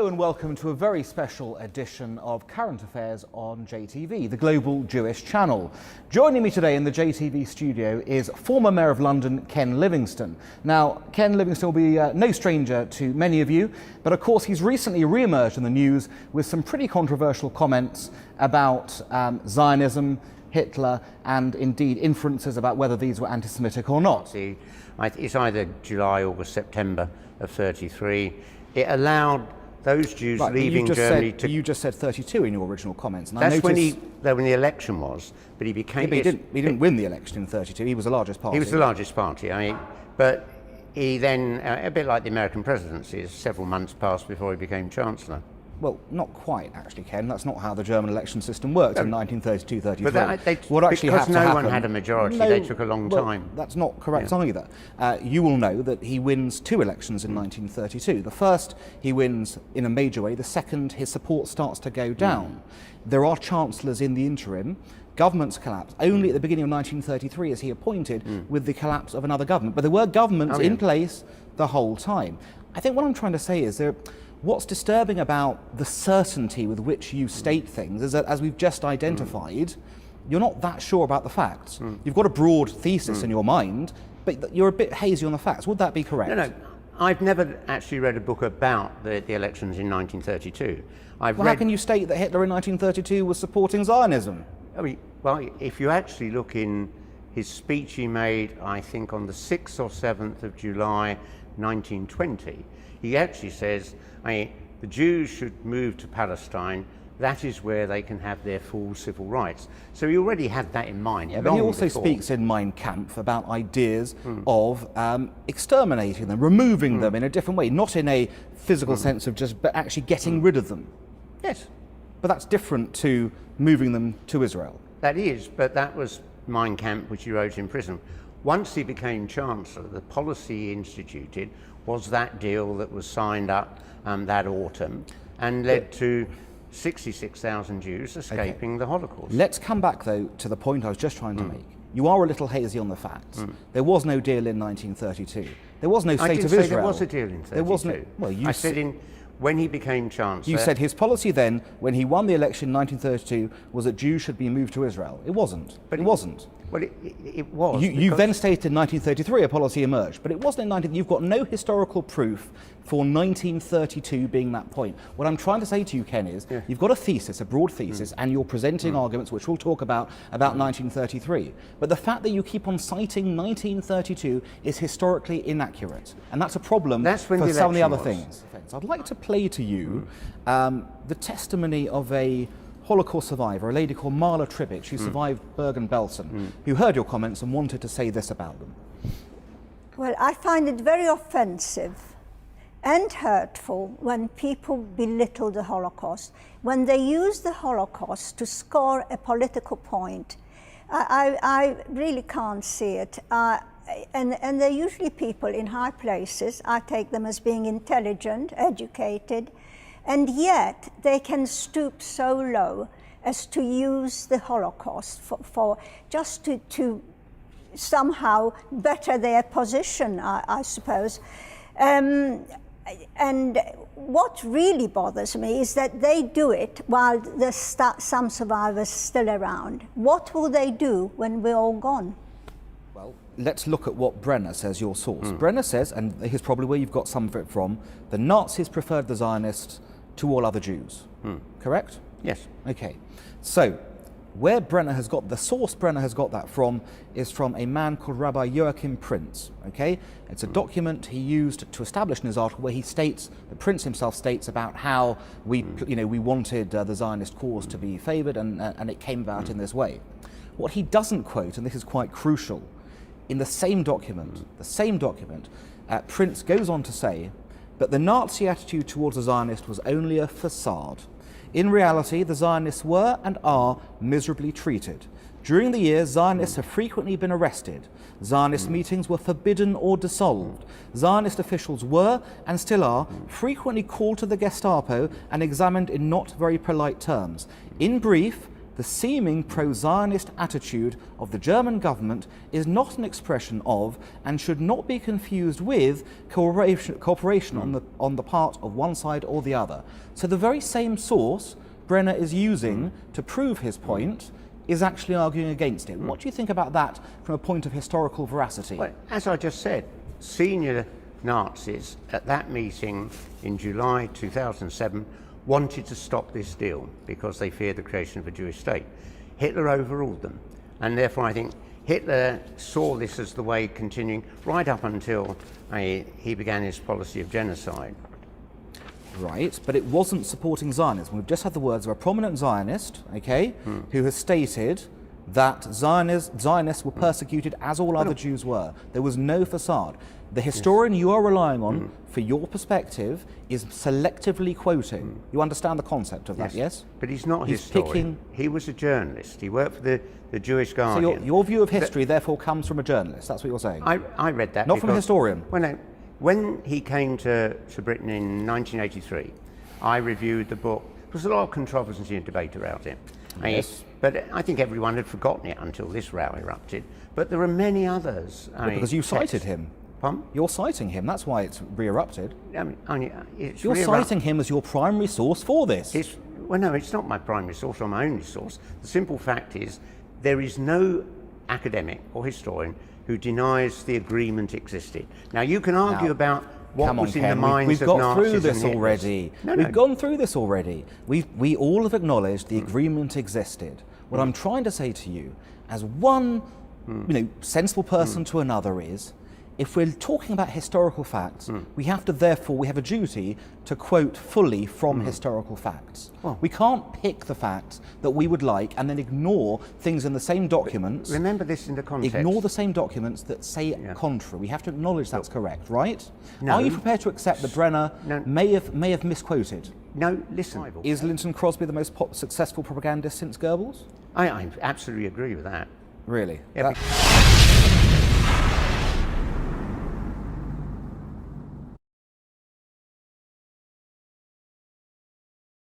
and welcome to a very special edition of Current Affairs on JTV, the global Jewish channel. Joining me today in the JTV studio is former Mayor of London, Ken Livingstone. Now, Ken Livingstone will be no stranger to many of you, but of course he's recently re-emerged in the news with some pretty controversial comments about Zionism, Hitler, and indeed inferences about whether these were anti-Semitic or not. It's either July, August, September of 33. It allowed those Jews leaving Germany to... You just said 32 in your original comments. And that's when the election was, but he became... Yeah, but he didn't win the election in 32, he was the largest party. He was the largest party, I mean, but he then, a bit like the American presidencies, several months passed before he became Chancellor. Well, not quite, actually, Ken. That's not how the German election system worked in 1932-33. But what actually because had to happen, no one had a majority, they took a long time. That's not correct either. You will know that he wins two elections in 1932. The first, he wins in a major way. The second, his support starts to go down. There are chancellors in the interim. Governments collapse. Only at the beginning of 1933 is he appointed with the collapse of another government. But there were governments in place the whole time. I think what I'm trying to say is what's disturbing about the certainty with which you state things is that, as we've just identified, you're not that sure about the facts. You've got a broad thesis in your mind, but you're a bit hazy on the facts. Would that be correct? No. I've never actually read a book about the elections in 1932. How can you state that Hitler in 1932 was supporting Zionism? I mean, well, if you actually look in his speech he made, I think on the 6th or 7th of July 1920, he actually says, the Jews should move to Palestine. That is where they can have their full civil rights. So he already had that in mind. Yeah, but he also speaks in Mein Kampf about ideas of exterminating them, removing them in a different way, not in a physical sense of but actually getting rid of them. Yes. But that's different to moving them to Israel. That is, but that was Mein Kampf, which he wrote in prison. Once he became Chancellor, the policy he instituted was that deal that was signed up that autumn and led to 66,000 Jews escaping the Holocaust. Let's come back, though, to the point I was just trying to make. You are a little hazy on the facts. There was no deal in 1932. There was no state of Israel. I didn't say there was a deal in 1932. There was no, I said when he became Chancellor... You said his policy then, when he won the election in 1932, was that Jews should be moved to Israel. It wasn't. But it wasn't. Well, it was. You then stated in 1933 a policy emerged, but it wasn't in 19... You've got no historical proof for 1932 being that point. What I'm trying to say to you, Ken, is you've got a thesis, a broad thesis, and you're presenting arguments which we'll talk about 1933. But the fact that you keep on citing 1932 is historically inaccurate, and that's a problem for some of the other things. I'd like to play to you the testimony of a Holocaust survivor, a lady called Marla Tribich, who survived Bergen-Belsen, who heard your comments and wanted to say this about them. Well, I find it very offensive and hurtful when people belittle the Holocaust, when they use the Holocaust to score a political point. I really can't see it. And they're usually people in high places. I take them as being intelligent, educated, and yet they can stoop so low as to use the Holocaust for just to somehow better their position, I suppose. And what really bothers me is that they do it while there's some survivors still around. What will they do when we're all gone? Well, let's look at what Brenner says, your source. Brenner says, and here's probably where you've got some of it from, the Nazis preferred the Zionists to all other Jews. Correct? Yes. Okay. So, where Brenner has got, the source Brenner has got that from is from a man called Rabbi Joachim Prinz, okay? It's a document he used to establish in his article where he states, the Prince himself states about how we wanted the Zionist cause to be favoured and it came about in this way. What he doesn't quote, and this is quite crucial, in the same document, Prince goes on to say, but the Nazi attitude towards the Zionist was only a facade. In reality, the Zionists were and are miserably treated. During the years, Zionists have frequently been arrested. Zionist meetings were forbidden or dissolved. Zionist officials were, and still are, frequently called to the Gestapo and examined in not very polite terms. In brief, the seeming pro-Zionist attitude of the German government is not an expression of and should not be confused with cooperation on the part of one side or the other. So the very same source Brenner is using to prove his point is actually arguing against it. What do you think about that from a point of historical veracity? Well, as I just said, senior Nazis at that meeting in July 2007 wanted to stop this deal because they feared the creation of a Jewish state. Hitler overruled them, and therefore I think Hitler saw this as the way continuing right up until he began his policy of genocide. Right, but it wasn't supporting Zionism. We've just had the words of a prominent Zionist, okay, who has stated that Zionists were persecuted as all other Jews were. There was no facade. The historian you are relying on for your perspective is selectively quoting. You understand the concept of that, yes? But he's not a historian. He was a journalist. He worked for the Jewish Guardian. So your view of history therefore comes from a jourналist. That's what you're saying? I read that. Not from a historian? When he came to Britain in 1983, I reviewed the book. There was a lot of controversy and debate about it. Yes. But I think everyone had forgotten it until this row erupted. But there are many others. Because you cited him. Pardon? You're citing him. That's why it's re-erupted. You're citing him as your primary source for this. Well, no, it's not my primary source or my only source. The simple fact is there is no academic or historian who denies the agreement existed. Now, you can argue about what was in the minds of Nazis. We've got through this already. We've gone through this already. We all have acknowledged the agreement existed. What I'm trying to say to you, as one sensible person to another, is if we're talking about historical facts, we have a duty to quote fully from historical facts. We can't pick the facts that we would like and then ignore things in the same documents. Remember this in the context. Ignore the same documents that say contrary. We have to acknowledge that's correct, right? No. Are you prepared to accept that Brenner may have misquoted? No, listen. Is Linton Crosby the most successful propagandist since Goebbels? I absolutely agree with that. Really? Yeah,